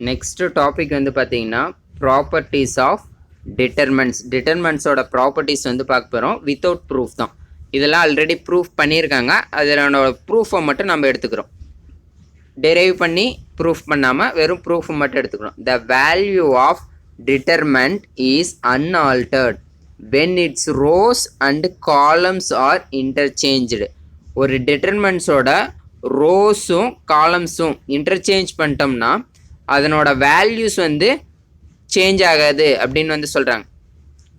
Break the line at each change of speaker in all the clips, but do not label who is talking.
Next topic வந்து பார்த்தீங்கன்னா properties of determinants. டிட்டர்மெண்ட்ஸோட properties வந்து பார்க்க போகிறோம். வித்தவுட் ப்ரூஃப் தான். இதெல்லாம் ஆல்ரெடி ப்ரூஃப் பண்ணியிருக்காங்க. அதனோட ப்ரூஃபை மட்டும் நம்ம எடுத்துக்கிறோம். டெரைவ் பண்ணி ப்ரூஃப் பண்ணாமல் வெறும் ப்ரூஃப் மட்டும் எடுத்துக்கிறோம். The value of determinant is unaltered when its rows and columns are interchanged. ஒரு டிட்டர்மெண்ட்ஸோட ரோஸும் காலம்ஸும் இன்டர்சேஞ்ச் பண்ணிட்டோம்னா அதனோட வேல்யூஸ் வந்து சேஞ்ச் ஆகாது அப்படின்னு வந்து சொல்கிறாங்க.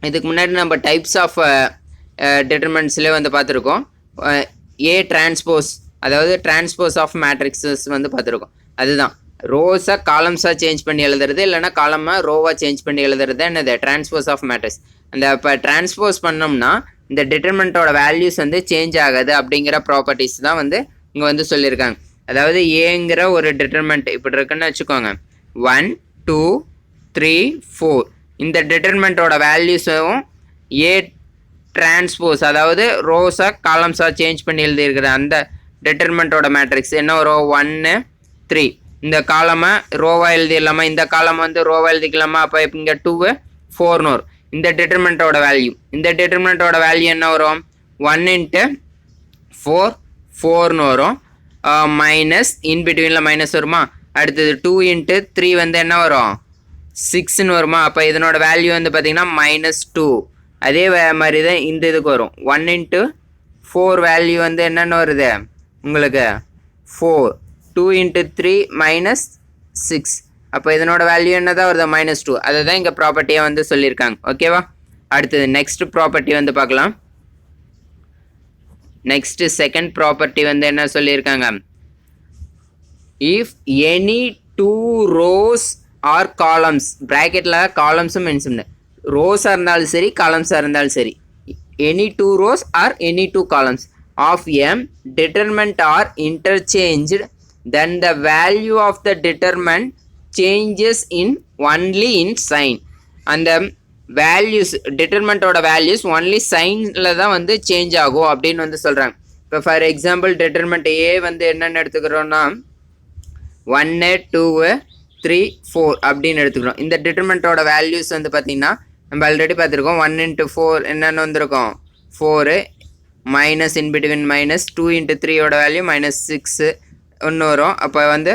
இதுக்கு முன்னாடி நம்ம டைப்ஸ் ஆஃப் டிட்டர்மெண்ட்ஸ்லேயே வந்து பார்த்துருக்கோம். ஏ டிரான்ஸ்போஸ், அதாவது டிரான்ஸ்போஸ் ஆஃப் மேட்ரிக்ஸஸ் வந்து பார்த்துருக்கோம். அதுதான் ரோஸாக காலம்ஸாக சேஞ்ச் பண்ணி எழுதுறது, இல்லைனா காலமாக ரோவாக சேஞ்ச் பண்ணி எழுதுறது என்னது டிரான்ஸ்போஸ் ஆஃப் மேட்ரிக்ஸ். அந்த இப்போ டிரான்ஸ்போஸ் பண்ணோம்னா இந்த டிட்டர்மெண்ட்டோட வேல்யூஸ் வந்து சேஞ்ச் ஆகாது அப்படிங்கிற ப்ராப்பர்ட்டிஸ் தான் வந்து இங்கே வந்து சொல்லியிருக்காங்க. அதாவது ஏங்கிற ஒரு டிட்டர்மெண்ட் இப்படி இருக்குன்னு வச்சுக்கோங்க. 1 2 3 4 இந்த டிட்டர்மெண்ட்டோட வேல்யூஸும் ஏ டிரான்ஸ்போஸ், அதாவது ரோஸாக காலம்ஸாக சேஞ்ச் பண்ணி எழுதியிருக்கிற அந்த டிட்டர்மெண்ட்டோட மேட்ரிக்ஸ் என்ன வரும்? 1 3. இந்த காலமை ரோவாக எழுதிடலாமா? இந்த காலம் வந்து ரோவாக எழுதிக்கலாமா? அப்போ இப்போ இங்கே 2 4ன்னு வரும். இந்த டிட்டர்மெண்ட்டோட வேல்யூ என்ன வரும்? 1 × 4 4ன்னு வரும். மைனஸ் இன்பிட்வீனில் மைனஸ் வருமா? அடுத்தது 2 × 3 வந்து என்ன வரும்? 6ன்னு வருமா? அப்போ இதனோட வேல்யூ வந்து பார்த்திங்கன்னா -2. அதே மாதிரி தான் இந்த இதுக்கு வரும். 1 × 4 வேல்யூ வந்து என்னென்ன வருது உங்களுக்கு? 4. 2 × 3 -6. அப்போ இதனோட வேல்யூ என்ன தான் வருது? -2. அதை தான் இங்கே ப்ராப்பர்ட்டியாக வந்து சொல்லியிருக்காங்க. ஓகேவா? அடுத்தது நெக்ஸ்ட் ப்ராப்பர்ட்டி வந்து பார்க்கலாம். நெக்ஸ்ட் செகண்ட் ப்ராப்பர்ட்டி வந்து என்ன சொல்லியிருக்காங்க? If any 2 rows or columns, ப்ராக்கெட்டில் காலம்ஸும் மென்ஷன், ரோஸாக இருந்தாலும் சரி காலம்ஸாக இருந்தாலும் சரி, any 2 rows or any 2 columns of m determinant are interchanged, then the value of the determinant changes in only in sign. அந்த வேல்யூஸ் டிட்டர்மெண்ட்டோட வேல்யூஸ் ஒன்லி சைனில் தான் வந்து சேஞ்ச் ஆகும் அப்படின்னு வந்து சொல்கிறாங்க. இப்போ ஃபார் எக்ஸாம்பிள் டிட்டர்மெண்ட் ஏ வந்து என்னென்னு எடுத்துக்கிறோன்னா 1 2 3 4 அப்படின்னு எடுத்துக்கிறோம். இந்த டிட்டர்மெண்ட்டோட வேல்யூஸ் வந்து பார்த்திங்கன்னா நம்ம ஆல்ரெடி பார்த்துருக்கோம். 1 × 4 என்னென்னு வந்திருக்கோம்? 4. மைனஸ் இன்பிட்வீன் மைனஸ் 2 × 3யோட வேல்யூ -6 ஒன்று வரும். அப்போ வந்து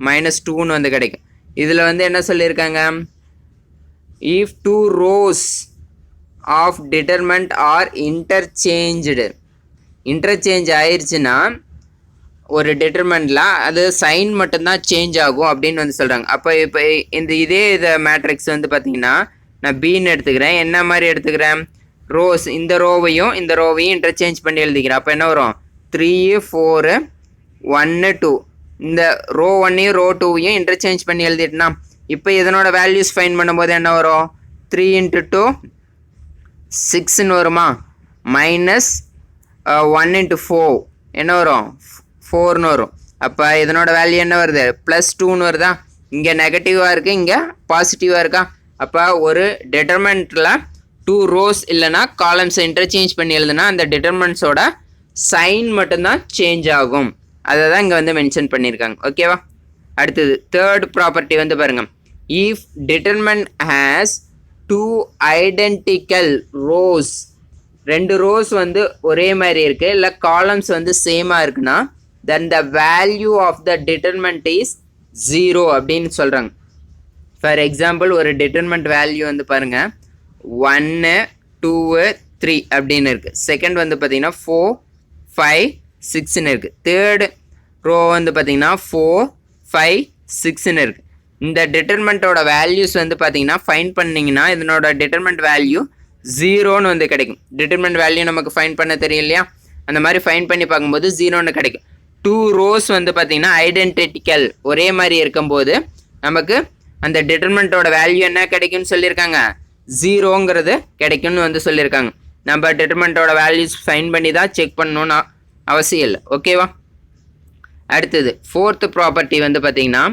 -2ன்னு வந்து கிடைக்கும். இதில் வந்து என்ன சொல்லியிருக்காங்க? If 2 rows of determinant are interchange ஆயிடுச்சுன்னா ஒரு டிட்டர்மெண்ட்டில் அது சைன் மட்டும்தான் சேஞ்ச் ஆகும் அப்படின்னு வந்து சொல்கிறாங்க. அப்போ இப்போ இதை மேட்ரிக்ஸ் வந்து பார்த்திங்கன்னா நான் பின்னு எடுத்துக்கிறேன். என்ன மாதிரி எடுத்துக்கிறேன்? ரோஸ், இந்த ரோவையும் இன்டர்சேஞ்ச் பண்ணி எழுதிக்கிறேன். அப்போ என்ன வரும்? 3 4 1 2. இந்த ரோ 1ஐயும் ரோ 2ஐயும் இன்டர்சேஞ்ச் பண்ணி எழுதிட்டுனா இப்போ இதனோட வேல்யூஸ் ஃபைன் பண்ணும்போது என்ன வரும்? 3 × 2 6ன்னு வருமா? மைனஸ் 1 × 4 என்ன வரும்? 4ன்னு வரும். அப்போ இதனோட வேல்யூ என்ன வருது? +2ன்னு வருதா? இங்கே நெகட்டிவாக இருக்குது, இங்கே பாசிட்டிவாக இருக்கா? அப்போ ஒரு டிட்டர்மெண்ட்டில் 2 ரோஸ் இல்லைனா காலம்ஸை இன்டர்சேஞ்ச் பண்ணி எழுதுனா அந்த டிட்டர்மெண்ட்ஸோட சைன் மட்டும்தான் சேஞ்ச் ஆகும். அதை தான் இங்கே வந்து மென்ஷன் பண்ணியிருக்காங்க. ஓகேவா? அடுத்தது தேர்ட் ப்ராப்பர்ட்டி வந்து பாருங்கள். If determinant has 2 identical rows, 2 rows வந்து ஒரே மாதிரி இருக்குது, இல்லை காலம்ஸ் வந்து சேமாக இருக்குன்னா then the value of the determinant is 0 அப்படின்னு சொல்கிறாங்க. ஃபார் எக்ஸாம்பிள் ஒரு டிட்டர்மெண்ட் வேல்யூ வந்து பாருங்கள் 1 2 3 அப்படின்னு இருக்குது. செகண்ட் வந்து பார்த்திங்கன்னா 4 5 6ன்னு இருக்குது. தேர்டு ரோ வந்து பார்த்திங்கன்னா 4 5 6ன்னு இருக்குது. இந்த டிட்டர்மெண்ட்டோட வேல்யூஸ் வந்து பார்த்திங்கன்னா ஃபைன் பண்ணிங்கன்னா இதனோட டிட்டர்மெண்ட் வேல்யூ 0ன்னு வந்து கிடைக்கும். டிட்டர்மெண்ட் வேல்யூ நமக்கு ஃபைன் பண்ண தெரியும் இல்லையா? அந்த மாதிரி ஃபைன் பண்ணி பார்க்கும்போது 0ன்னு கிடைக்கும். 2 ரோஸ் வந்து பார்த்திங்கன்னா ஐடென்டிக்கல், ஒரே மாதிரி இருக்கும்போது நமக்கு அந்த டிட்டர்மெண்ட்டோட வேல்யூ என்ன கிடைக்கும்னு சொல்லியிருக்காங்க? 0ங்கிறது கிடைக்கும்னு வந்து சொல்லியிருக்காங்க. நம்ம டிட்டர்மெண்ட்டோட வேல்யூஸ் ஃபைன் பண்ணி தான் செக் பண்ணணும்னு அவசியம் இல்லை. ஓகேவா? அடுத்தது ஃபோர்த் ப்ராப்பர்ட்டி வந்து பார்த்திங்கன்னா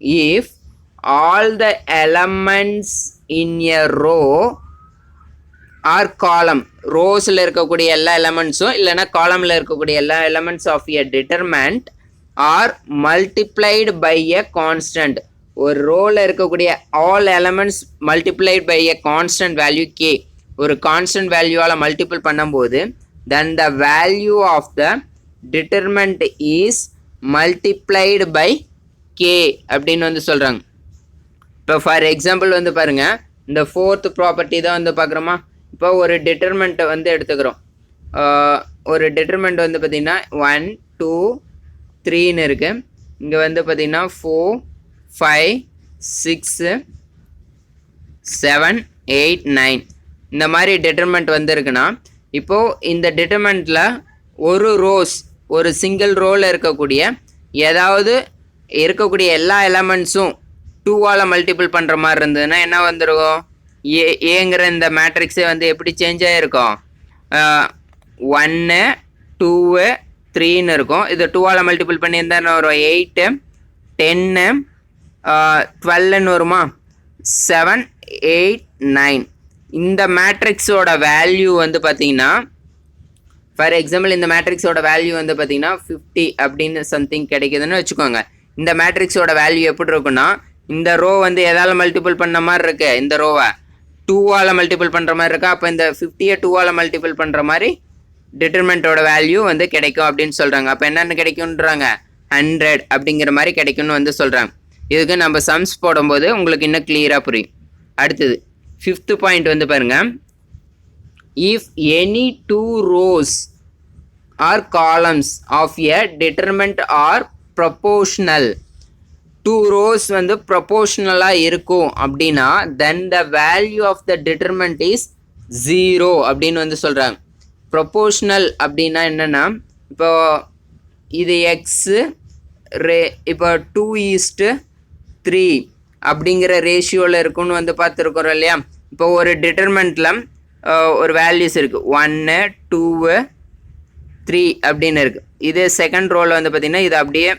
if all the elements in a row or column, ரோஸில் இருக்கக்கூடிய எல்லா எலமெண்ட்ஸும் இல்லைனா காலமில் இருக்கக்கூடிய எல்லா elements of a determinant are multiplied by a constant, ஒரு ரோவில் இருக்கக்கூடிய all elements multiplied by a constant value K, ஒரு கான்ஸ்டன்ட் வேல்யூவால் மல்டிபிள் பண்ணும்போது then the value of the determinant is multiplied by K அப்படின்னு வந்து சொல்கிறாங்க. இப்போ ஃபார் எக்ஸாம்பிள் வந்து பாருங்கள், இந்த ஃபோர்த் ப்ராப்பர்ட்டி தான் வந்து பார்க்குறோமா. இப்போ ஒரு டிட்டர்மெண்ட்டை வந்து எடுத்துக்கிறோம். ஒரு டிட்டர்மெண்ட் வந்து பார்த்திங்கன்னா 1 2 3ன்னு இருக்குது. இங்கே வந்து பார்த்திங்கன்னா 4 5 6 7 8 9 இந்த மாதிரி டிட்டர்மெண்ட் வந்து இருக்குன்னா, இப்போது இந்த டிட்டர்மெண்ட்டில் ஒரு சிங்கிள் ரோவில் இருக்கக்கூடிய ஏதாவது இருக்கக்கூடிய எல்லா எலமெண்ட்ஸும் 2ஆல் மல்டிபிள் பண்ணுற மாதிரி இருந்ததுன்னா என்ன வந்துருக்கும், ஏங்கிற இந்த மேட்ரிக்ஸே வந்து எப்படி சேஞ்ச் ஆகிருக்கும், 1 2 3ன்னு இருக்கும். இது 2ஆல் மல்டிபிள் பண்ணியிருந்தா வரும் 8 10 12ன்னு வருமா, 7 8 9. இந்த மேட்ரிக்ஸோட வேல்யூ வந்து பார்த்தீங்கன்னா, ஃபார் எக்ஸாம்பிள் இந்த மேட்ரிக்ஸோட வேல்யூ வந்து பார்த்தீங்கன்னா 50 அப்படின்னு சம்திங் கிடைக்குதுன்னு வச்சுக்கோங்க. இந்த மேட்ரிக்ஸோட வேல்யூ எப்படி இருக்குன்னா, இந்த ரோ வந்து எதால் மல்டிபிள் பண்ண மாதிரி இருக்கு, இந்த ரோவை 2ஆல் மல்டிபிள் பண்ணுற மாதிரி இருக்கா. அப்போ இந்த 50யை 2ஆல் மல்டிபிள் பண்ணுற மாதிரி டிட்டர்மெண்ட்டோட வேல்யூ வந்து கிடைக்கும் அப்படின்னு சொல்கிறாங்க. அப்போ என்னென்னு கிடைக்கும்ன்றாங்க, 100 அப்படிங்கிற மாதிரி கிடைக்கும்னு வந்து சொல்கிறாங்க. இதுக்கு நம்ம சம்ஸ் போடும்போது உங்களுக்கு இன்னும் கிளியராக புரியும். அடுத்தது 5th பாயிண்ட் வந்து பாருங்கள், if any 2 rows or columns of a determinant are proportional, 2 rows வந்து ப்ரொபோஷ்னலாக இருக்கும் அப்படின்னா then the value of the determinant is 0 அப்படின்னு வந்து சொல்கிறாங்க. ப்ரொபோஷ்னல் அப்படின்னா என்னென்னா, இப்போ இது எக்ஸு இப்போ 2:3 அப்படிங்கிற ரேஷியோவில் இருக்குன்னு வந்து பார்த்துருக்குறோம் இல்லையா. இப்போ ஒரு டிட்டர்மெண்ட்டில் ஒரு வேல்யூஸ் இருக்குது, 1 2 3 அப்படின்னு இருக்குது. இது செகண்ட் ரோவில் வந்து பார்த்திங்கன்னா இது அப்படியே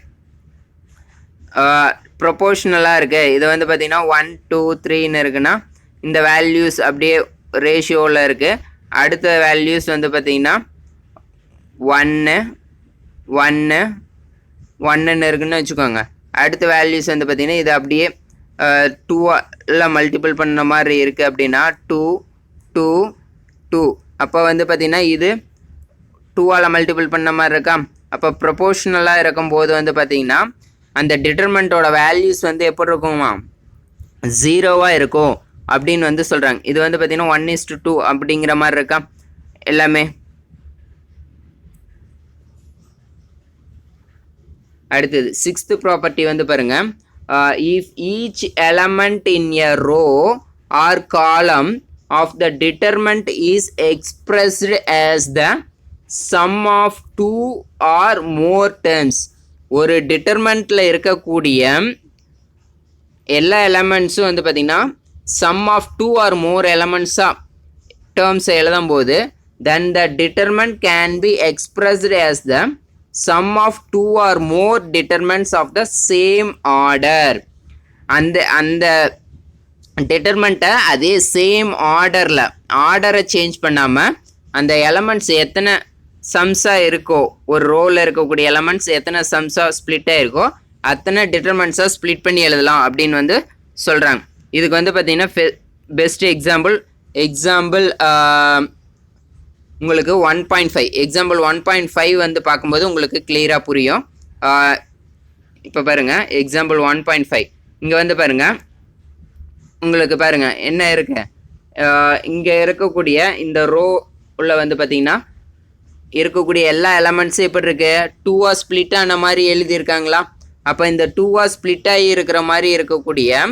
ப்ரொபோஷ்னலாக இருக்குது. இது வந்து பார்த்திங்கன்னா 1 2 3ன்னு இருக்குன்னா இந்த வேல்யூஸ் அப்படியே ரேஷியோவில் இருக்குது. அடுத்த வேல்யூஸ் வந்து பார்த்திங்கன்னா 1 1 1ன்னு இருக்குன்னு வச்சுக்கோங்க. அடுத்த வேல்யூஸ் வந்து பார்த்திங்கன்னா இது அப்படியே 2ஆல் மல்டிபிள் பண்ண மாதிரி இருக்குது அப்படின்னா 2 2 2. அப்போ வந்து பார்த்திங்கன்னா இது 2ஆல் மல்டிபிள் பண்ண மாதிரி இருக்கா. அப்போ ப்ரொபோஷ்னலாக இருக்கும்போது வந்து பார்த்திங்கன்னா அந்த டிட்டர்மெண்ட்டோட வேல்யூஸ் வந்து எப்படி இருக்குமா, 0வாக இருக்கும் அப்படின்னு வந்து சொல்கிறாங்க. இது வந்து பார்த்திங்கன்னா 1:2 அப்படிங்கிற மாதிரி இருக்கா எல்லாமே. அடுத்தது 6th ப்ராப்பர்ட்டி வந்து பாருங்கள், if each element in a row or column of the determinant is expressed as the sum of 2 or more terms, ஒரு டிட்டர்மெண்ட்டில் இருக்கக்கூடிய எல்லா எலமெண்ட்ஸும் வந்து பார்த்திங்கன்னா சம் ஆஃப் 2 ஆர் மோர் எலமெண்ட்ஸாக டேர்ம்ஸை எழுதும் போது then the determinant can be expressed as the sum of 2 or more determinants of the same order. அந்த டிட்டர்மெண்ட்டை அதே சேம் ஆர்டரை சேஞ்ச் பண்ணாமல் அந்த எலமெண்ட்ஸ் எத்தனை சம்ஸாக இருக்கோ, ஒரு ரோவில் இருக்கக்கூடிய எலமெண்ட்ஸ் எத்தனை சம்ஸாக ஸ்ப்ளிட்டாக இருக்கோ அத்தனை டிட்டர்மெண்ட்ஸாக ஸ்ப்ளிட் பண்ணி எழுதலாம் அப்படின்னு வந்து சொல்கிறாங்க. இதுக்கு வந்து பார்த்திங்கன்னா பெஸ்ட் எக்ஸாம்பிள் உங்களுக்கு 1.5 எக்ஸாம்பிள் 1.5 வந்து பார்க்கும்போது உங்களுக்கு கிளியராக புரியும். இப்போ பாருங்கள் எக்ஸாம்பிள் 1.5 இங்கே வந்து பாருங்கள், உங்களுக்கு பாருங்கள் என்ன இருக்கு, இங்கே இருக்கக்கூடிய இந்த ரோ உள்ள வந்து பார்த்திங்கன்னா இருக்கக்கூடிய எல்லா எலமெண்ட்ஸும் எப்படி இருக்கு, 2ஆக ஸ்ப்ளிட் ஆன மாதிரி எழுதியிருக்காங்களா. அப்போ இந்த 2ஆக ஸ்ப்ளிட் ஆகி இருக்கிற மாதிரி இருக்கக்கூடிய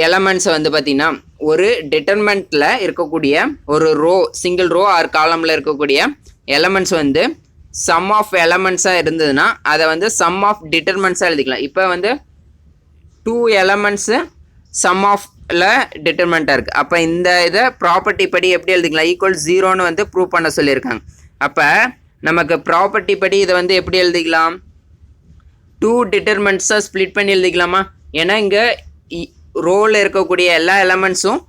எலமெண்ட்ஸை வந்து பார்த்திங்கன்னா ஒரு டிட்டர்மெண்ட்டில் இருக்கக்கூடிய ஒரு சிங்கிள் ரோ ஆர் காலமில் இருக்கக்கூடிய எலமெண்ட்ஸ் வந்து சம் ஆஃப் எலமெண்ட்ஸாக இருந்ததுன்னா அதை வந்து சம் ஆஃப் டிட்டர்மெண்ட்ஸாக எழுதிக்கலாம். இப்போ வந்து 2 எலமெண்ட்ஸு சம் ஆஃப்ல டிட்டர்மெண்ட்டாக இருக்குது. அப்போ இந்த இதை ப்ராப்பர்ட்டி படி எப்படி எழுதிக்கலாம், ஈக்குவல் 0ன்னு வந்து ப்ரூவ் பண்ண சொல்லியிருக்காங்க. அப்போ நமக்கு ப்ராப்பர்ட்டி படி இதை வந்து எப்படி எழுதிக்கலாம், 2 டிட்டர்மெண்ட்ஸாக ஸ்ப்ளிட் பண்ணி எழுதிக்கலாமா. ஏன்னா இங்கே ரோவில் இருக்கக்கூடிய எல்லா எலமெண்ட்ஸும்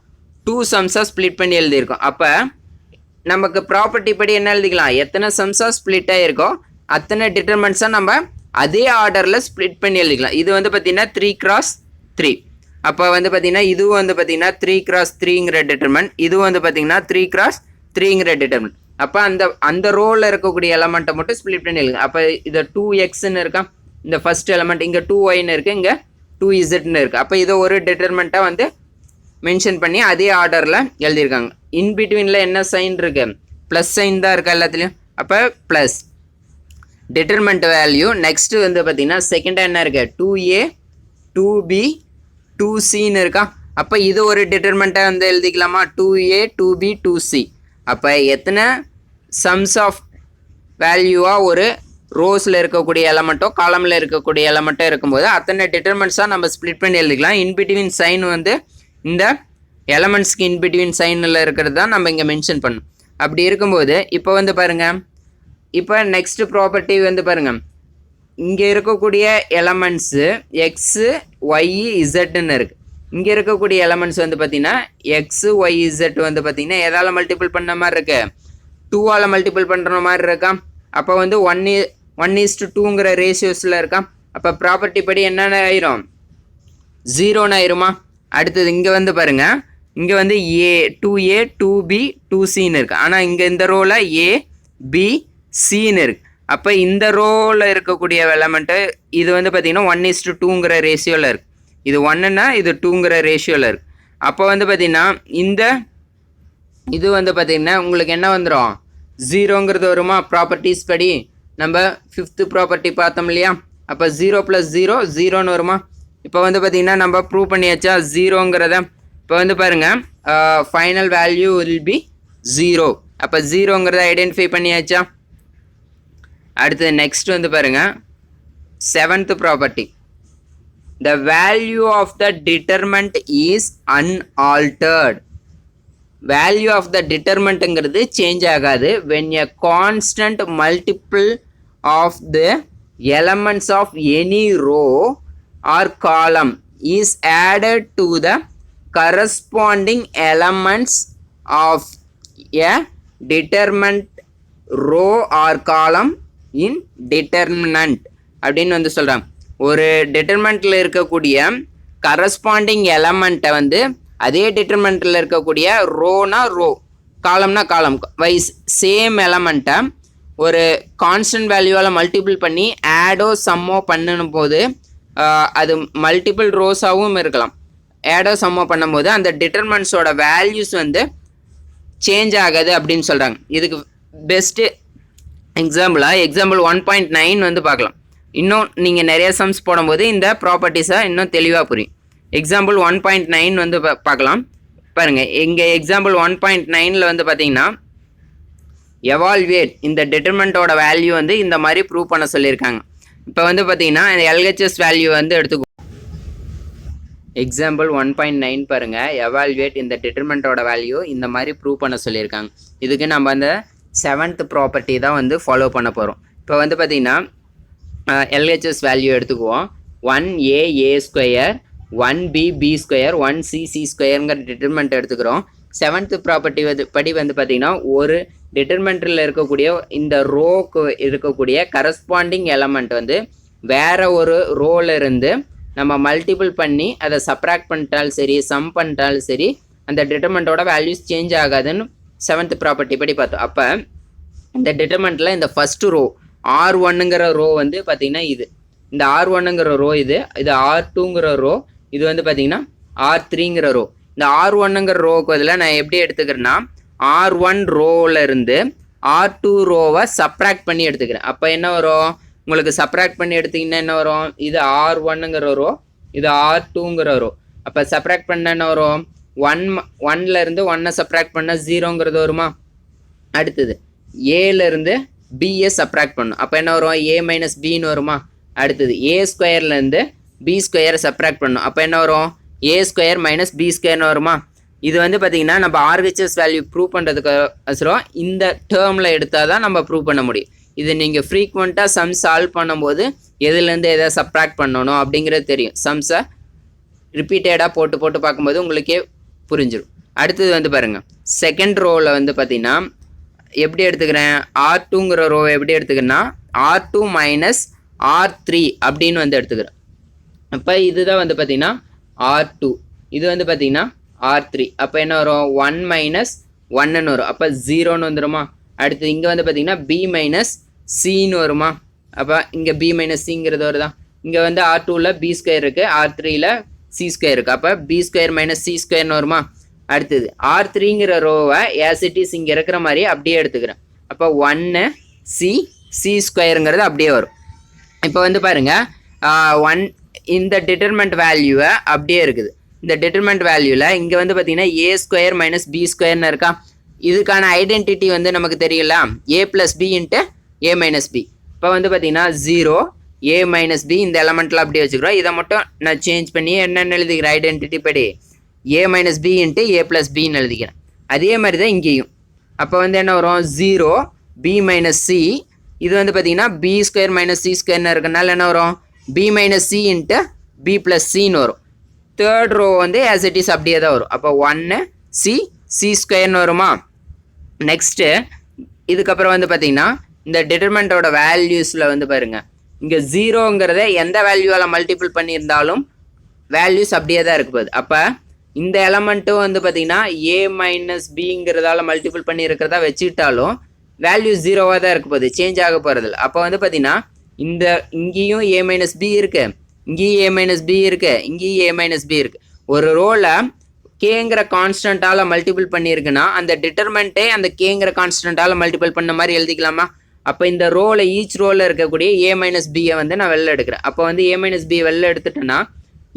2 சம்ஸாக ஸ்ப்ளிட் பண்ணி எழுதியிருக்கோம். அப்போ நமக்கு ப்ராப்பர்ட்டி படி என்ன எழுதிக்கலாம், எத்தனை சம்ஸாக ஸ்ப்ளிட் ஆகிருக்கோ அத்தனை டிட்டர்மெண்ட்ஸாக நம்ம அதே ஆர்டரில் ஸ்ப்ளிட் பண்ணி எழுதிக்கலாம். இது வந்து பார்த்தீங்கன்னா 3x3. அப்போ வந்து பார்த்தீங்கன்னா இதுவும் வந்து பார்த்தீங்கன்னா 3x3ங்கிற டிட்டர்மெண்ட், இதுவும் வந்து பார்த்தீங்கன்னா 3x3ங்கிற டிட்டர்மெண்ட். அப்போ அந்த ரோவில் இருக்கக்கூடிய எலமெண்ட்டை மட்டும் ஸ்ப்ளிட் பண்ணி எழுதுங்க. அப்போ இதை 2xன்னு இருக்கா, இந்த ஃபர்ஸ்ட் எலமெண்ட் இங்கே 2yன்னு இருக்குது, இங்கே 2zன்னு இருக்குது. அப்போ இதை ஒரு டிட்டர்மெண்ட்டாக வந்து மென்ஷன் பண்ணி அதே ஆர்டரில் எழுதியிருக்காங்க. இன்பிட்வீனில் என்ன சைன் இருக்கு, ப்ளஸ் சைன் தான் இருக்கா எல்லாத்துலேயும். அப்போ ப்ளஸ் டிட்டர்மெண்ட் வேல்யூ. நெக்ஸ்ட்டு வந்து பார்த்தீங்கன்னா செகண்டாக என்ன இருக்குது, 2a 2b 2cன்னு இருக்கா. அப்போ இது ஒரு டிட்டர்மெண்ட்டாக வந்து எழுதிக்கலாமா, 2a 2b 2c. அப்போ எத்தனை சம்ஸ் ஆஃப் வேல்யூவாக ஒரு ரோஸில் இருக்கக்கூடிய எலமெண்ட்டோ காலமில் இருக்கக்கூடிய எலமெண்ட்டோ இருக்கும்போது அத்தனை டிட்டர்மெண்ட்ஸாக நம்ம ஸ்ப்ளிட் பண்ணி எழுதிக்கலாம். இன்பிட்வீன் சைன் வந்து இந்த எலமெண்ட்ஸ்க்கு இன்பிட்வீன் சைனில் இருக்கிறது தான் நம்ம இங்கே மென்ஷன் பண்ணணும். அப்படி இருக்கும்போது இப்போ வந்து பாருங்கள், இப்போ நெக்ஸ்ட்டு ப்ராப்பர்ட்டி வந்து பாருங்கள், இங்கே இருக்கக்கூடிய எலமெண்ட்ஸு எக்ஸு ஒய் இசட்டுன்னு இருக்குது. இங்கே இருக்கக்கூடிய எலமெண்ட்ஸ் வந்து பார்த்திங்கன்னா எக்ஸு ஒய் இசட் வந்து பார்த்திங்கன்னா எதால் மல்டிபிள் பண்ண மாதிரி இருக்கு, 2ஆல் மல்டிபிள் பண்ணுற மாதிரி இருக்கா. அப்போ வந்து 1:2ங்கிற ரேஷியோஸில் இருக்கா. அப்போ ப்ராப்பர்ட்டி படி என்னென்ன ஆயிரும், 0ன்னு ஆயிருமா. அடுத்தது இங்கே வந்து பாருங்கள், இங்கே வந்து 2a 2b 2cன்னு இருக்குது. ஆனால் இங்கே இந்த ரோவில் a b cன்னு இருக்குது. அப்போ இந்த ரோவில் இருக்கக்கூடிய எலமெண்ட்டு இது வந்து பார்த்திங்கன்னா 1:2ங்கிற ரேஷியோவில் இருக்குது. இது 1ன்னா இது 2ங்கிற ரேஷியோவில் இருக்குது. அப்போ வந்து பார்த்திங்கன்னா இது வந்து பார்த்திங்கன்னா உங்களுக்கு என்ன வந்துடும், 0ங்கிறது வருமா. ப்ராப்பர்ட்டிஸ் படி நம்ம 5th ப்ராப்பர்ட்டி பார்த்தோம் இல்லையா. அப்போ 0 + 0 0ன்னு வருமா. இப்போ வந்து பார்த்திங்கன்னா நம்ம ப்ரூவ் பண்ணியாச்சா 0ங்கிறத. இப்போ வந்து பாருங்கள், ஃபைனல் வேல்யூ வில் பி 0. அப்போ 0ங்கிறத ஐடென்டிஃபை பண்ணியாச்சா. அடுத்தது நெக்ஸ்ட் வந்து பாருங்கள் 7th property, the value of the determinant is unaltered. Value of the டிட்டர்மெண்ட்டுங்கிறது சேஞ்ச் ஆகாது when a constant multiple of the elements of any row or column is added to the corresponding elements of a determinant row or column in determinant அப்படின்னு வந்து சொல்கிறாங்க. ஒரு டிட்டர்மெண்ட்டில் இருக்கக்கூடிய corresponding எலமெண்ட்டை வந்து அதே டிட்டர்மெண்ட்டில் இருக்கக்கூடிய ரோனா ரோ காலம்னா காலம் வைஸ் சேம் எலமெண்ட்டை ஒரு கான்ஸ்டன்ட் வேல்யூவால் மல்டிபிள் பண்ணி ஆடோ சம்மோ பண்ணும் போது அது மல்டிபிள் ரோஸாகவும் இருக்கலாம். ஆடோ சம்மோ பண்ணும்போது அந்த டிட்டர்மெண்ட்ஸோட வேல்யூஸ் வந்து சேஞ்ச் ஆகாது அப்படின்னு சொல்கிறாங்க. இதுக்கு பெஸ்ட்டு எக்ஸாம்பிள் 1.9 வந்து பார்க்கலாம். இன்னும் நீங்கள் நிறைய சம்ஸ் போடும்போது இந்த ப்ராப்பர்ட்டிஸை இன்னும் தெளிவாக புரியும். எக்ஸாம்பிள் 1.9 வந்து பார்க்கலாம். பாருங்கள், இங்கே எக்ஸாம்பிள் 1.9ல் வந்து பார்த்தீங்கன்னா எவால்வேட் இந்த டிட்டர்மெண்ட்டோட வேல்யூ வந்து இந்த மாதிரி ப்ரூவ் பண்ண சொல்லியிருக்காங்க. இப்போ வந்து பார்த்தீங்கன்னா இந்த எல்ஹெச்எஸ் வேல்யூ வந்து எடுத்துக்குவோம். எக்ஸாம்பிள் 1.9 பாருங்கள், எவால்வேட் இந்த டிட்டர்மெண்ட்டோட வேல்யூ இந்த மாதிரி ப்ரூவ் பண்ண சொல்லியிருக்காங்க. இதுக்கு நம்ம அந்த 7th ப்ராப்பர்ட்டி தான் வந்து ஃபாலோ பண்ண போகிறோம். இப்போ வந்து பார்த்தீங்கன்னா எல்ஹெச்எஸ் வேல்யூ எடுத்துக்குவோம். 1a a square 1b b square 1c c ஸ்கொயருங்கிற டிட்டர்மெண்ட் எடுத்துக்கிறோம். 7th ப்ராப்பர்ட்டி படி வந்து பார்த்திங்கன்னா ஒரு டிட்டர்மெண்ட்டில் இருக்கக்கூடிய இந்த ரோக்கு இருக்கக்கூடிய கரஸ்பாண்டிங் எலமெண்ட் வந்து வேறு ஒரு ரோவில் இருந்து நம்ம மல்டிபிள் பண்ணி அதை சப்ராக்ட் பண்ணிட்டாலும் சரி சம் பண்ணிட்டாலும் சரி அந்த டிட்டர்மெண்ட்டோட வேல்யூஸ் சேஞ்ச் ஆகாதுன்னு 7th ப்ராப்பர்ட்டி படி பார்த்தோம். அப்போ இந்த டிட்டர்மெண்ட்டில் இந்த ஃபஸ்ட்டு ரோ R1ங்கிற ரோ வந்து பார்த்திங்கன்னா இந்த R1ங்கிற ரோ இது R2ங்கிற ரோ, இது வந்து பார்த்திங்கன்னா R3ங்கிற ரோ. இந்த R1ங்கிற ரோவுக்கு பதில் நான் எப்படி எடுத்துக்கிறேன்னா R1 ரோவில் இருந்து R2 ரோவை சப்ராக்ட் பண்ணி எடுத்துக்கிறேன். அப்போ என்ன வரும், உங்களுக்கு சப்ராக்ட் பண்ணி எடுத்திங்கன்னா என்ன வரும், இது R1ங்கிற ரோ, இது R2ங்கிற ரோ. அப்போ சப்ராக்ட் பண்ண என்ன வரும், 1லேருந்து 1 சப்ராக்ட் பண்ணால் 0ங்கிறது வருமா. அடுத்தது ஏலேருந்து பிஏ சப்ராக்ட் பண்ணும். அப்போ என்ன வரும், a மைனஸ் பின்னு வருமா. அடுத்தது ஏ ஸ்கொயர்லேருந்து பி ஸ்கொயரை சப்ராக்ட் பண்ணும். அப்போ என்ன வரும், ஏ ஸ்கொயர் மைனஸ் பி ஸ்கொயர்னு வருமா. இது வந்து பார்த்திங்கன்னா நம்ம ஆர்ஹெச்எஸ் வேல்யூ ப்ரூவ் பண்ணுறதுக்கு இந்த டேர்மில் எடுத்தால் தான் நம்ம ப்ரூவ் பண்ண முடியும். இது நீங்கள் ஃப்ரீக்வெண்ட்டாக சம் சால்வ் பண்ணும்போது எதுலேருந்து எதை சப்ராக்ட் பண்ணணும் அப்படிங்கிறது தெரியும். சம்ஸை ரிப்பீட்டடாக போட்டு பார்க்கும்போது உங்களுக்கே புரிஞ்சிடும். அடுத்தது வந்து பாருங்கள், செகண்ட் ரோவில் வந்து பார்த்திங்கன்னா எப்படி எடுத்துக்கிறேன், R2ங்கிற ரோவை எப்படி எடுத்துக்கிறேன்னா R2 மைனஸ் R3 அப்படின்னு வந்து எடுத்துக்கிறேன். அப்போ இதுதான் வந்து பார்த்தீங்கன்னா R2, இது வந்து பார்த்தீங்கன்னா R3. அப்போ என்ன வரும், 1 மைனஸ் 1ன்னு வரும். அப்போ 0ன்னு வந்துடுமா. அடுத்து இங்கே வந்து பார்த்தீங்கன்னா B மைனஸ் சின்னு வருமா. அப்போ இங்கே B மைனஸ் சிங்கிறது வருதா. இங்கே வந்து R2ல் B ஸ்கொயர் இருக்குது, R3ல் C ஸ்கொயர் இருக்குது. அப்போ B ஸ்கொயர் மைனஸ் C ஸ்கொயர்னு வருமா. அடுத்தது R3ங்கிற ரோவை ஆசிட்டிஸ் இங்கே இருக்கிற மாதிரி அப்படியே எடுத்துக்கிறேன். அப்போ 1 C ஸ்கொயருங்கிறது அப்படியே வரும். இப்போ வந்து பாருங்கள் 1 இந்த டிட்டர்மெண்ட் வேல்யூவை அப்படியே இருக்குது. இந்த டிட்டர்மெண்ட் வேல்யூவில் இங்கே வந்து பார்த்தீங்கன்னா A ஸ்கொயர் மைனஸ் B ஸ்கொயர்னு இருக்கா. இதுக்கான ஐடென்டிட்டி வந்து நமக்கு தெரியல, A plus B into A minus B. இப்போ வந்து பார்த்தீங்கன்னா 0 A மைனஸ் B இந்த எலமெண்ட்லாம் அப்படியே வச்சுக்கிறோம். இதை மட்டும் நான் சேஞ்ச் பண்ணி என்னென்னு எழுதிக்கிறேன், ஐடென்டிட்டி படி A minus B into A plus பின்னு எழுதிக்கிறேன். அதே மாதிரி தான் இங்கேயும். அப்போ வந்து என்ன வரும், 0 B மைனஸ் C. இது வந்து பார்த்தீங்கன்னா B ஸ்கொயர் மைனஸ் C ஸ்கொயர்னு இருக்கனால என்ன வரும், B minus C into B plus சின்னு வரும். தேர்ட் ரோ வந்து ஆஸ் இட் இஸ் அப்படியே தான் வரும். அப்போ 1 C ஸ்கொயர்னு வருமா. நெக்ஸ்ட்டு இதுக்கப்புறம் வந்து பார்த்தீங்கன்னா இந்த டிட்டர்மெண்ட்டோட வேல்யூஸில் வந்து பாருங்கள், இங்கே 0ங்கிறத எந்த வேல்யூவால் மல்டிபிள் பண்ணியிருந்தாலும் வேல்யூஸ் அப்படியே தான் இருக்க போகுது. அப்போ இந்த எலமெண்ட்டும் வந்து பார்த்தீங்கன்னா A மைனஸ் பிங்கிறதால மல்டிபிள் பண்ணியிருக்கிறதா வச்சுக்கிட்டாலும் வேல்யூ 0வாக தான் இருக்க போகுது, சேஞ்ச் ஆக போகிறதில்ல. அப்போ வந்து பார்த்தீங்கன்னா இங்கேயும் A மைனஸ் பி இருக்குது, இங்கேயும் A மைனஸ் பி இருக்குது, இங்கேயும் A மைனஸ் பி இருக்குது. ஒரு ரோவில் கேங்கிற கான்ஸ்டண்ட்டால் மல்டிபிள் பண்ணியிருக்குன்னா அந்த டிட்டர்மெண்ட்டே அந்த கேங்கிற கான்ஸ்டண்ட்டால் மல்டிபிள் பண்ண மாதிரி எழுதிக்கலாமா. அப்போ இந்த ரோவில் ஈச் ரோவில் இருக்கக்கூடிய A மைனஸ் பியை வந்து நான் வெளில எடுக்கிறேன். அப்போ வந்து A மைனஸ் பி வெளில எடுத்துட்டேன்னா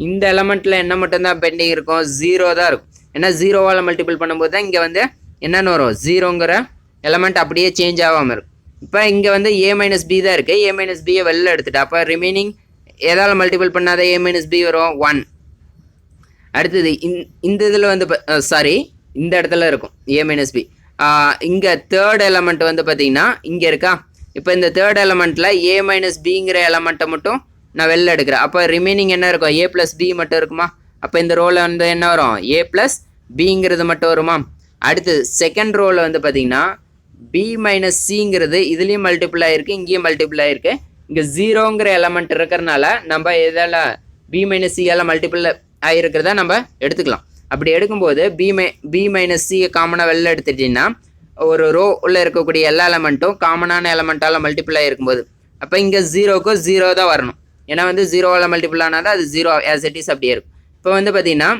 இந்த எலமெண்ட்டில் என்ன மட்டும்தான் பெண்டிங் இருக்கும், 0 தான் இருக்கும். ஏன்னா 0வால் மல்டிபிள் பண்ணும்போது தான் இங்கே வந்து என்னென்னு வரும், 0ங்கிற எலமெண்ட் அப்படியே சேஞ்ச் ஆகாமல் இருக்கும். இப்போ இங்கே வந்து A மைனஸ் பி தான் இருக்குது, A மைனஸ் பியை வெளில எடுத்துட்டேன். அப்போ ரிமைனிங் எதால் மல்டிபிள் பண்ணாத A மைனஸ் பி வரும், 1. அடுத்தது இந்த இதில் வந்து இந்த இடத்துல இருக்கும் A மைனஸ் பி. இங்கே தேர்ட் எலமெண்ட் வந்து பார்த்தீங்கன்னா இங்கே இருக்கா. இப்போ இந்த தேர்ட் எலமெண்ட்டில் A மைனஸ் பிங்கிற எலமெண்ட்டை மட்டும் நான் வெளில எடுக்கிறேன். அப்போ ரிமைனிங் என்ன இருக்கும், A ப்ளஸ் பி மட்டும் இருக்குமா. அப்போ இந்த ரோவில் வந்து என்ன வரும், A ப்ளஸ் பிங்கிறது மட்டும் வருமா. அடுத்தது செகண்ட் ரோவில் வந்து பார்த்தீங்கன்னா B மைனஸ் சிங்கிறது இதுலேயும் மல்டிபிள் ஆகிருக்கு, இங்கேயும் மல்டிபிள் ஆகிருக்கு. இங்கே 0ங்கிற எலமெண்ட் இருக்கிறனால நம்ம இதில் B மைனஸ் சியால் மல்டிபிள் ஆகிருக்கிறத நம்ம எடுத்துக்கலாம். அப்படி எடுக்கும்போது B மைனஸ் சியை காமனாக வெளில எடுத்துட்டிங்கன்னா ஒரு ரோ உள்ள இருக்கக்கூடிய எல்லா எலமெண்ட்டும் காமனான எலமெண்ட்டால் மல்டிபிள் ஆகிருக்கும்போது அப்போ இங்கே 0க்கு 0 தான் வரணும். ஏன்னா வந்து 0வால் மல்டிபிள் ஆனால் தான் அது 0 ஆஸ் இட் இஸ் அப்படியே இருக்கும். இப்போ வந்து பார்த்தீங்கன்னா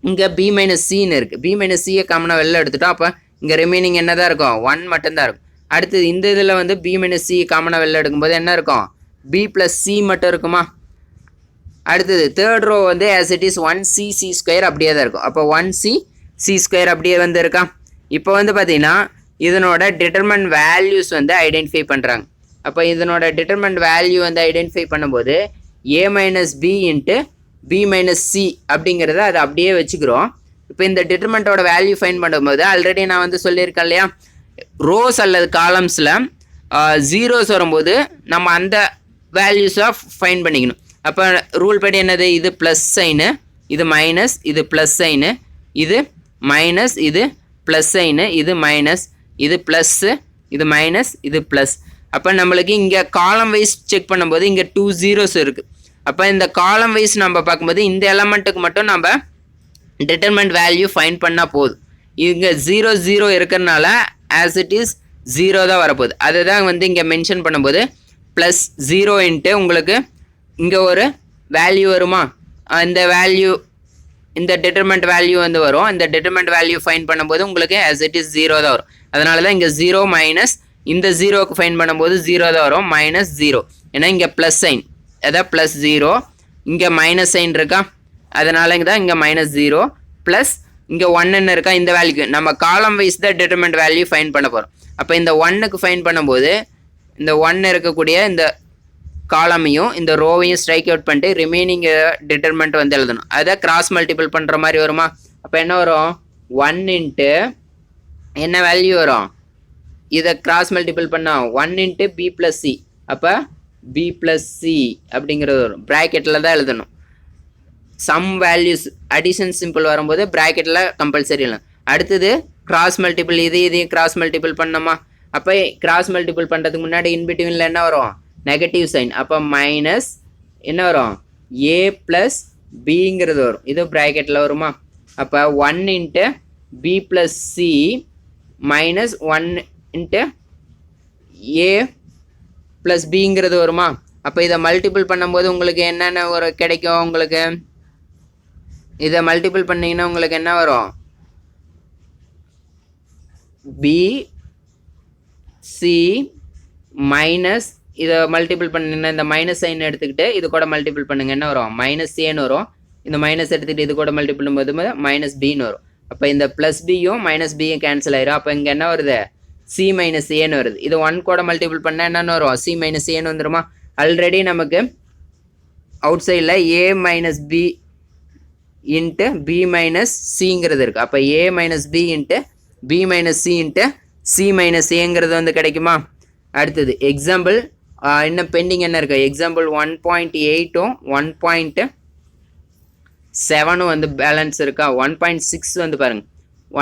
இங்கே B மைனஸ் சின்னு இருக்குது, B மைனஸ் சியை காமனாக வெளில எடுத்துட்டோம். அப்போ இங்கே ரிமைனிங் என்ன தான் இருக்கும், 1 மட்டும்தான் இருக்கும். அடுத்தது இந்த இதில் வந்து B மைனஸ் சி காமனாக வெளில எடுக்கும்போது என்ன இருக்கும், B ப்ளஸ் சி மட்டும் இருக்குமா. அடுத்தது தேர்ட் ரோ வந்து as it is 1C square அப்படியே தான் இருக்கும். அப்போ 1C ஸ்கொயர் அப்படியே வந்து இருக்கா. இப்போ வந்து பார்த்தீங்கன்னா இதனோட டிட்டர்மெண்ட் வேல்யூஸ் வந்து ஐடென்டிஃபை பண்ணுறாங்க. அப்போ இதனோட டிட்டர்மெண்ட் வேல்யூ வந்து ஐடென்டிஃபை பண்ணும்போது A minus B into B minus C அப்படிங்கிறத அதை அப்படியே வச்சுக்கிறோம். இப்போ இந்த டிட்டர்மெண்ட்டோட வேல்யூ ஃபைன் பண்ணும்போது ஆல்ரெடி நான் வந்து சொல்லியிருக்கேன் இல்லையா, ரோஸ் அல்லது காலம்ஸில் ஜீரோஸ் வரும்போது நம்ம அந்த வேல்யூஸாக ஃபைன் பண்ணிக்கணும். அப்போ ரூல் படி என்னது, இது ப்ளஸ் சைனு, இது மைனஸ், இது ப்ளஸ் சைனு, இது மைனஸ், இது ப்ளஸ் சைனு, இது மைனஸ், இது ப்ளஸ்ஸு, இது மைனஸ், இது ப்ளஸ். அப்போ நம்மளுக்கு இங்கே காலம் வைஸ் செக் பண்ணும்போது இங்கே 2 zeros இருக்குது. அப்போ இந்த காலம் வைஸ் நம்ம பார்க்கும்போது இந்த எலமெண்ட்டுக்கு மட்டும் நம்ம டிட்டர்மெண்ட் வேல்யூ ஃபைன் பண்ணால் போதும். இங்கே 0 0 இருக்கிறனால ஆஸ் இட் இஸ் 0 தான் வரப்போகுது. அதை தான் வந்து இங்கே மென்ஷன் பண்ணும்போது ப்ளஸ் 0 இன்ட்டு உங்களுக்கு இங்கே ஒரு வேல்யூ வருமா, இந்த வேல்யூ இந்த டிட்டர்மெண்ட் வேல்யூ வந்து வரும். இந்த டிட்டர்மெண்ட் வேல்யூ ஃபைன் பண்ணும்போது உங்களுக்கு ஆஸ் இட் இஸ் 0 தான் வரும். அதனால தான் இங்கே 0 மைனஸ் இந்த 0க்கு ஃபைன் பண்ணும்போது 0 தான் வரும், மைனஸ் 0. ஏன்னா இங்கே ப்ளஸ் சைன், அதான் ப்ளஸ் 0, இங்கே மைனஸ் சைன் இருக்கா, அதனால தான் இங்கே மைனஸ் 0 ப்ளஸ் இங்கே 1ன்னு இருக்கா. இந்த வேல்யூக்கு நம்ம காலம் வைஸ் தான் டிட்டர்மெண்ட் வேல்யூ ஃபைன் பண்ண போகிறோம். அப்போ இந்த 1க்கு ஃபைன் பண்ணும்போது இந்த 1 இருக்கக்கூடிய இந்த காலமையும் இந்த ரோவையும் ஸ்ட்ரைக் அவுட் பண்ணிட்டு ரிமைனிங் டிட்டர்மெண்ட் வந்து எழுதணும். அதை கிராஸ் மல்டிபிள் பண்ணுற மாதிரி வருமா. அப்போ என்ன வரும், 1 இன்ட்டு என்ன வேல்யூ வரும், இதை கிராஸ் மல்டிபிள் பண்ணால் 1 இன்ட்டு B ப்ளஸ் சி. அப்போ B ப்ளஸ் சி அப்படிங்கிறது வரும். ப்ராக்கெட்டில் தான் எழுதணும். சம் வேல்யூஸ் அடிஷன் சிம்பிள் வரும்போது ப்ராக்கெட்டில் கம்பல்சரி இல்லை. அடுத்தது கிராஸ் மல்டிபிள், இதையும் கிராஸ் மல்டிபிள் பண்ணோமா. அப்போ கிராஸ் மல்டிபிள் பண்ணுறதுக்கு முன்னாடி இன்பிட்வீனில் என்ன வரும், நெகட்டிவ் சைன். அப்போ மைனஸ் என்ன வரும், ஏ ப்ளஸ் பிங்கிறது வரும். இது ப்ராக்கெட்டில் வருமா? அப்போ 1 into B plus C minus 1 into A plus பிங்கிறது வருமா? அப்போ இதை மல்டிபிள் பண்ணும்போது உங்களுக்கு என்னென்ன ஒரு கிடைக்கும்? உங்களுக்கு இதை மல்டிபிள் பண்ணிங்கன்னா உங்களுக்கு என்ன வரும்? பி சி மைனஸ் இதை மல்டிபிள் பண்ணிங்கன்னா இந்த மைனஸ் சைன் எடுத்துக்கிட்டு இது கூட மல்டிபிள் பண்ணுங்க, என்ன வரும்? மைனஸ் ஏன்னு வரும். இந்த மைனஸ் எடுத்துக்கிட்டு இது கூட மல்டிபிள் பண்ணும்போது மைனஸ் பின்னு வரும். அப்போ இந்த ப்ளஸ் பியும் மைனஸ் பியும் கேன்சல் ஆயிரும். அப்போ இங்கே என்ன வருது? சி மைனஸ் ஏன்னு வருது. இது 1 கூட மல்டிபிள் பண்ணால் என்னென்னு வரும்? சி மைனஸ் ஏன்னு வந்துருமா? ஆல்ரெடி நமக்கு அவுட் சைடில் A minus B into B minus சிங்கிறது இருக்குது. அப்போ A minus B into B minus C into C minus ஏங்கிறது வந்து கிடைக்குமா? அடுத்தது எக்ஸாம்பிள் இன்னும் பெண்டிங் என்ன இருக்குது? எக்ஸாம்பிள் 1.8ம் 1.7 வந்து பேலன்ஸ் இருக்கா? 1.6 வந்து பாருங்கள்,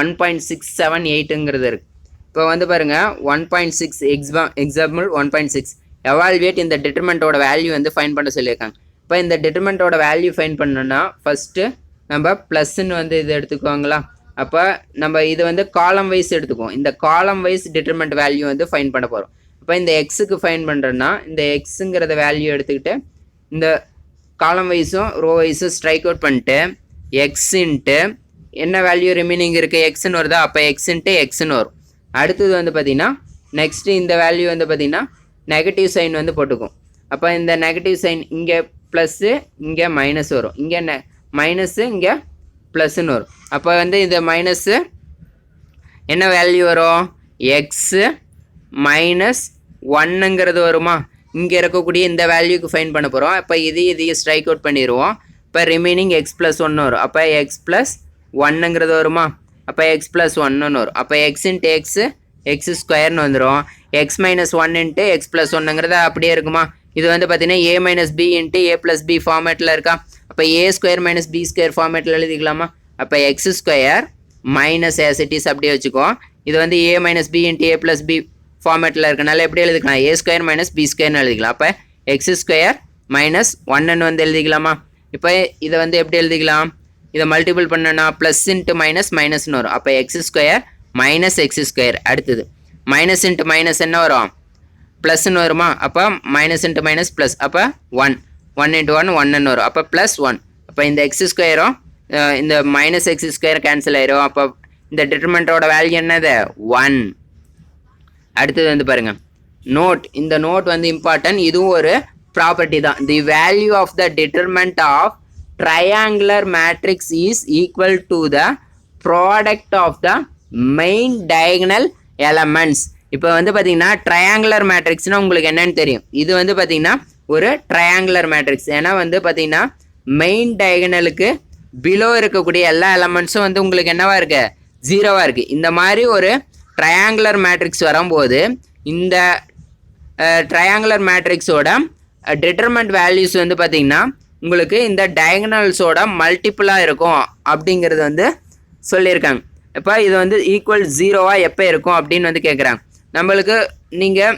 1.678ங்கிறது இருக்குது. இப்போ வந்து பாருங்கள் 1.6 எக்ஸாம்பிள் 1.6 எவால்வேட் இந்த டிட்டர்மெண்ட்டோட வேல்யூ வந்து ஃபைன் பண்ண சொல்லியிருக்காங்க. இப்போ இந்த டிட்டர்மெண்ட்டோட வேல்யூ ஃபைன் பண்ணோன்னா ஃபஸ்ட்டு நம்ம ப்ளஸ்ன்னு வந்து இது எடுத்துக்குவாங்களா? அப்போ நம்ம இது வந்து காலம் வைஸ் எடுத்துக்குவோம். இந்த காலம் வைஸ் டிட்டர்மெண்ட் வேல்யூ வந்து ஃபைன் பண்ண போகிறோம். இப்போ இந்த எக்ஸுக்கு ஃபைன் பண்ணுறோன்னா இந்த எக்ஸுங்கிறத வேல்யூ எடுத்துக்கிட்டு இந்த காலம் வைஸும் ரோ வைஸும் ஸ்ட்ரைக் அவுட் பண்ணிட்டு எக்ஸ் இன்ட்டு என்ன வேல்யூ ரிமைனிங் இருக்குது? எக்ஸ்ன்னு வருதா? அப்போ எக்ஸ் இன்ட்டு எக்ஸ்ன்னு வரும். அடுத்தது வந்து பார்த்திங்கன்னா நெக்ஸ்ட்டு இந்த வேல்யூ வந்து பார்த்திங்கன்னா நெகட்டிவ் சைன் வந்து போட்டுக்கும். அப்போ இந்த நெகட்டிவ் சைன் இங்கே ப்ளஸ்ஸு இங்கே மைனஸ் வரும், இங்கே மைனஸ்ஸு இங்கே ப்ளஸ்ன்னு வரும். அப்போ வந்து இந்த மைனஸ்ஸு என்ன வேல்யூ வரும்? எக்ஸு மைனஸ் 1ங்கிறது வருமா? இங்கே இருக்கக்கூடிய இந்த வேல்யூக்கு ஃபைன் பண்ண போகிறோம். அப்போ இதையும் ஸ்ட்ரைக் அவுட் பண்ணிடுவோம். இப்போ ரிமைனிங் எக்ஸ் ப்ளஸ் 1 வரும். அப்போ எக்ஸ் ப்ளஸ் 1ங்கிறது வருமா? அப்போ எக்ஸ் ப்ளஸ் 1ன்னு வரும். அப்போ எக்ஸ் இன்ட்டு எக்ஸ் ஸ்கொயர்னு வந்துடும். X minus 1 into X plus 1ங்கிறது அப்படியே இருக்குமா? இது வந்து பார்த்தீங்கன்னா A minus B into A plus B ஃபார்மேட்டில் இருக்கா? அப்போ A square minus B square ஃபார்மேட்டில் எழுதிக்கலாமா? அப்போ X square minus as it is அப்படியே வச்சுக்கோ. இது வந்து A minus B into A plus B ஃபார்மேட்டில் இருக்கனால எப்படி எழுதிக்கலாம்? ஏ ஸ்கொயர் மைனஸ் பி ஸ்கொயர்னு எழுதிக்கலாம். அப்போ எக்ஸ் ஸ்கொயர் மைனஸ் 1ன்னு வந்து எழுதிக்கலாமா? இப்போ இதை வந்து எப்படி எழுதிக்கலாம்? இதை மல்டிபிள் பண்ணனா ப்ளஸ் இன்ட்டு மைனஸ் மைனஸ்னு வரும். அப்போ X square minus X square. அடுத்தது மைனஸ் இன்ட்டு மைனஸ் என்ன வரும்? ப்ளஸ்ன்னு வருமா? அப்போ மைனஸ் இன்ட்டு மைனஸ் ப்ளஸ். அப்போ 1 இன்ட்டு 1 1ன்னு வரும். அப்போ ப்ளஸ் 1. அப்போ இந்த எக்ஸ் ஸ்கொயரும் இந்த மைனஸ் எக்ஸ் ஸ்கொயர் கேன்சல் ஆயிரும். அப்போ இந்த டிட்டர்மெண்ட்டோட வேல்யூ என்னது? 1. அடுத்தது வந்து பாருங்கள் நோட். இந்த நோட் வந்து இம்பார்ட்டன்ட். இதுவும் ஒரு ப்ராப்பர்ட்டி தான். The value of the determinant of triangular matrix is equal to the product of the main diagonal elements. இப்போ வந்து பார்த்தீங்கன்னா ட்ரையாங்குலர் மேட்ரிக்ஸ்னால் உங்களுக்கு என்னன்னு தெரியும். இது வந்து பார்த்தீங்கன்னா ஒரு ட்ரையாங்குலர் மேட்ரிக்ஸ். ஏன்னா வந்து பார்த்தீங்கன்னா மெயின் டயகனலுக்கு பிலோ இருக்கக்கூடிய எல்லா எலமெண்ட்ஸும் வந்து உங்களுக்கு என்னவாக இருக்குது? 0வாக இருக்குது. இந்த மாதிரி ஒரு ட்ரையாங்குலர் மேட்ரிக்ஸ் வரும்போது இந்த ட்ரையாங்குலர் மேட்ரிக்ஸோட டிட்டர்மெண்ட் வேல்யூஸ் வந்து பார்த்திங்கன்னா உங்களுக்கு இந்த டயகனல்ஸோட மல்டிப்புளாக இருக்கும் அப்படிங்கிறது வந்து சொல்லியிருக்காங்க. இப்போ இது வந்து ஈக்குவல் 0வாக எப்போ இருக்கும் அப்படின்னு வந்து கேட்குறாங்க. நம்மளுக்கு நீங்கள்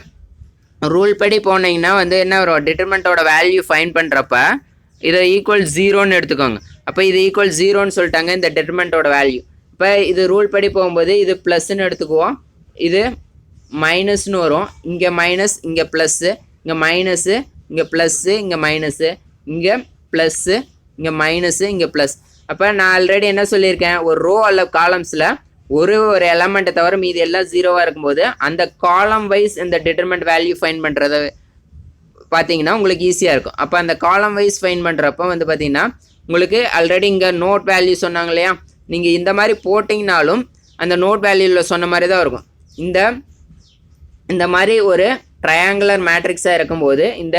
ரூல் படி போனீங்கன்னா வந்து என்ன வரும்? டிட்டர்மெண்ட்டோட வேல்யூ ஃபைன் பண்ணுறப்ப இதை ஈக்குவல் 0ன்னு எடுத்துக்கோங்க. அப்போ இது ஈக்குவல் 0ன்னு சொல்லிட்டாங்க இந்த டிட்டர்மெண்ட்டோட வேல்யூ. இப்போ இது ரூல் படி போகும்போது இது ப்ளஸ்ன்னு எடுத்துக்குவோம், இது மைனஸ்னு வரும். இங்கே மைனஸ், இங்கே ப்ளஸ்ஸு, இங்கே மைனஸு, இங்கே ப்ளஸ்ஸு, இங்கே மைனஸு, இங்கே ப்ளஸ்ஸு, இங்கே மைனஸு, இங்கே ப்ளஸ். அப்போ நான் ஆல்ரெடி என்ன சொல்லியிருக்கேன்? ஒரு ரோ அல்ல காலம்ஸில் ஒரு எலமெண்ட்டை தவிர மீது எல்லாம் 0வாக இருக்கும்போது அந்த காலம் வைஸ் இந்த டிட்டர்மெண்ட் வேல்யூ ஃபைன் பண்ணுறத பார்த்தீங்கன்னா உங்களுக்கு ஈஸியாக இருக்கும். அப்போ அந்த காலம் வைஸ் ஃபைன் பண்ணுறப்போ வந்து பார்த்தீங்கன்னா உங்களுக்கு ஆல்ரெடி இங்கே நோட் வேல்யூ சொன்னாங்க இல்லையா? நீங்கள் இந்த மாதிரி போட்டிங்கனாலும் அந்த நோட் வேல்யூவில் சொன்ன மாதிரி தான் இருக்கும். இந்த மாதிரி ஒரு ட்ரையாங்குலர் மேட்ரிக்ஸாக இருக்கும்போது இந்த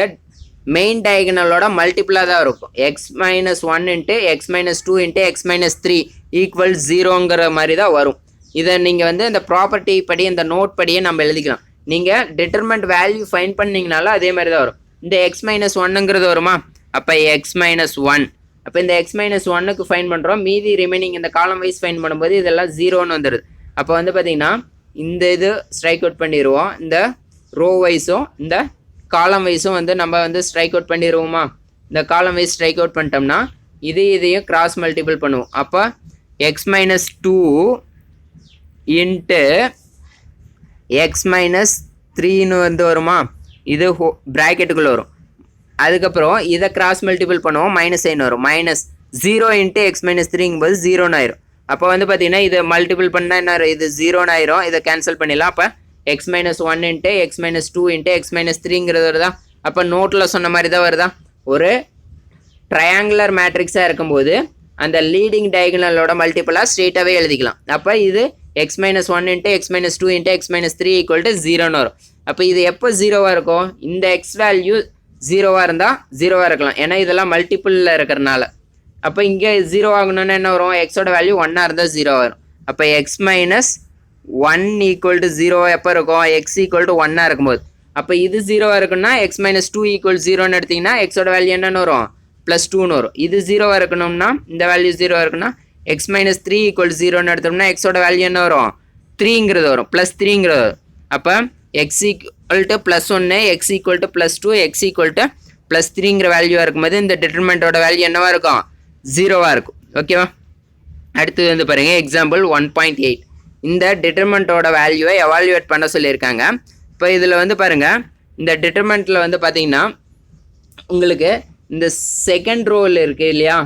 மெயின் டயகனலோட மல்டிப்புளாக தான் இருக்கும். X minus 1 into X minus 2 into X minus 3 equal 0ங்கிற மாதிரி தான் வரும். இதை நீங்கள் வந்து இந்த ப்ராப்பர்ட்டி படி இந்த நோட் படியே நம்ம எழுதிக்கலாம். நீங்கள் டிட்டர்மெண்ட் வேல்யூ ஃபைன் பண்ணிங்கனாலும் அதே மாதிரி தான் வரும். இந்த எக்ஸ் மைனஸ் 1ங்கிறது வருமா? அப்போ எக்ஸ் மைனஸ் 1. அப்போ இந்த எக்ஸ் மைனஸ் 1க்கு ஃபைன் பண்ணுறோம். மீதி ரிமைனிங் இந்த காலம் வைஸ் ஃபைன் பண்ணும்போது இதெல்லாம் 0ன்னு வந்துடுது. அப்போ வந்து பார்த்திங்கன்னா இந்த இது ஸ்ட்ரைக் அவுட் பண்ணிடுவோம். இந்த ரோ வைஸும் இந்த காலம் வைஸும் வந்து நம்ம வந்து ஸ்ட்ரைக் அவுட் பண்ணிடுவோமா? இந்த காலம் வைஸ் ஸ்ட்ரைக் அவுட் பண்ணிட்டோம்னா இதையும் கிராஸ் மல்டிபிள் பண்ணுவோம். அப்போ X minus 2 into X minus 3ன்னு வந்து வருமா? இது ப்ராக்கெட்டுக்குள்ளே வரும். அதுக்கப்புறம் இதை கிராஸ் மல்டிபிள் பண்ணுவோம், மைனஸ் சைன் வரும். மைனஸ் 0 இன்ட்டு எக்ஸ் மைனஸ் 3ங்கும்போது 0ன்னு ஆயிரும். அப்போ வந்து பார்த்தீங்கன்னா இதை மல்டிபிள் பண்ணால் என்ன ஆயிரும்? இது 0ன்னு ஆயிரும். இதை கேன்சல் பண்ணிடலாம். அப்போ X minus 1 into X minus 2 into X minus 3ங்கிறது வருதா? அப்போ நோட்டில் சொன்ன மாதிரி தான் வருதா? ஒரு ட்ரையாங்குலர் மேட்ரிக்ஸாக இருக்கும்போது அந்த லீடிங் டயகனலோட மல்டிபிளாக ஸ்ட்ரெயிட்டாகவே எழுதிக்கலாம். அப்போ இது X minus 1 into X minus 2 into X minus 3 equal to 0ன்னு வரும். அப்போ இது எப்போ 0வாக இருக்கும்? இந்த எக்ஸ் வேல்யூ 0வாக இருந்தால் 0வாக இருக்கலாம், ஏன்னா இதெல்லாம் மல்டிபிளில் இருக்கிறனால. அப்போ இங்கே 0 ஆகணும்னா என்ன வரும்? எக்ஸோட வேல்யூ 1ஆக இருந்தால் 0 வரும். அப்போ எக்ஸ் மைனஸ் 1 ஈக்குவல் டு 0 எப்போ இருக்கும்? எக்ஸ் ஈக்குவல் டு 1ஆக இருக்கும்போது. அப்போ இது 0வாக இருக்குன்னா எக்ஸ் மைனஸ் 2 ஈக்குவல் 0ன்னு எடுத்திங்கன்னா எக்ஸோட வேல்யூ என்னென்னு வரும்? ப்ளஸ் 2ன்னு வரும். இது 0வாக இருக்கணும்னா இந்த வேல்யூ 0வாக இருக்குன்னா எக்ஸ் மைனஸ் 3 ஈக்குவல் 0ன்னு எடுத்தோம்னா எக்ஸோட வேல்யூ என்ன வரும்? 3ங்கிறது வரும், ப்ளஸ் 3ங்கிறது வரும். அப்போ X equal to plus 1, X equal to plus 2, X equal to plus 3ங்கிற வேல்யூவாக இருக்கும்போது இந்த டிட்டர்மெண்ட்டோட வேல்யூ என்னவாக இருக்கும்? 0வாக இருக்கும். ஓகேவா? அடுத்தது வந்து பாருங்கள் எக்ஸாம்பிள் 1.8. இந்த டிட்டர்மெண்ட்டோட வேல்யூவை எவால்யூவேட் பண்ண சொல்லியிருக்காங்க. இப்போ இதில் வந்து பாருங்கள், இந்த டிட்டர்மெண்ட்டில் வந்து பார்த்தீங்கன்னா உங்களுக்கு இந்த செகண்ட் ரோவில் இருக்குது இல்லையா,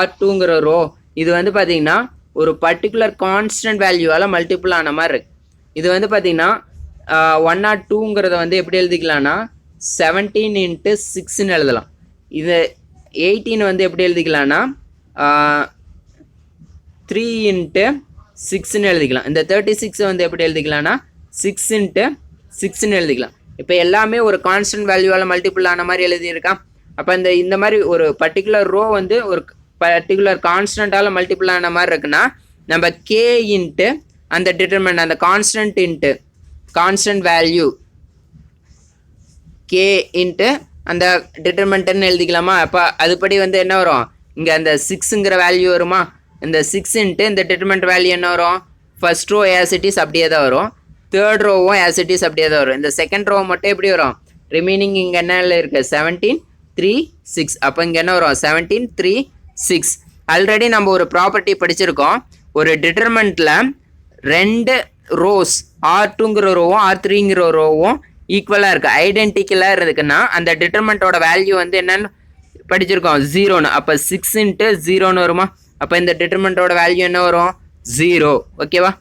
R2ங்கிற ரோ, இது வந்து பார்த்தீங்கன்னா ஒரு பர்டிகுலர் கான்ஸ்டன்ட் வேல்யூவால் மல்டிபிள் ஆன மாதிரி இருக்குது. இது வந்து பார்த்தீங்கன்னா 102ங்கிறத வந்து எப்படி எழுதிக்கலாம்னா 17 இன்ட்டு 6ன்னு எழுதலாம். இது 18 வந்து எப்படி எழுதிக்கலாம்னா 3 இன்ட்டு 6ன்னு எழுதிக்கலாம். இந்த 36 வந்து எப்படி எழுதிக்கலாம்னா 6 இன்ட்டு 6ன்னு எழுதிக்கலாம். இப்போ எல்லாமே ஒரு கான்ஸ்டன்ட் வேல்யூவால் மல்டிபிள் ஆன மாதிரி எழுதியிருக்கான். அப்போ இந்த மாதிரி ஒரு பர்டிகுலர் ரோ வந்து ஒரு பர்டிகுலர் கான்ஸ்டன்ட்டால் மல்டிபிள் ஆன மாதிரி இருக்குன்னா நம்ம கே இன்ட்டு அந்த டிட்டர்மெண்ட், அந்த constant into constant value K into அந்த டிட்டர்மெண்ட்டுன்னு எழுதிக்கலாமா? அப்போ அதுபடி வந்து என்ன வரும்? இங்கே அந்த 6ங்கிற வேல்யூ வருமா? இந்த 6 இன்ட்டு இந்த டிட்டர்மெண்ட் வேல்யூ என்ன வரும்? ஃபர்ஸ்ட் ரோ ஆசிட்டிஸ் அப்படியே தான் வரும், தேர்ட் ரோவும் ஆசிட்டிஸ் அப்படியே தான் வரும். இந்த செகண்ட் ரோ மட்டும் எப்படி வரும்? ரிமைனிங் இங்கே என்ன இருக்குது? 17, 3, 6. அப்போ இங்கே என்ன வரும்? 17, 3, 6. ஆல்ரெடி நம்ம ஒரு ப்ராப்பர்ட்டி படிச்சிருக்கோம். ஒரு டிட்டர்மெண்ட்டில் 2 ரோஸ் R2ங்கிற ரோவும் R3ங்கிற ரோவும் ஈக்குவலாக இருக்குது, ஐடென்டிக்கலாக இருக்குன்னா அந்த டிட்டர்மெண்ட்டோட வேல்யூ வந்து என்னன்னு படிச்சிருக்கோம்? 0ன்னு. அப்போ 6 இன்ட்டு 0ன்னு வருமா? அப்போ இந்த டிட்டர்மெண்ட்டோட வேல்யூ என்ன வரும்? 0. ஓகேவா?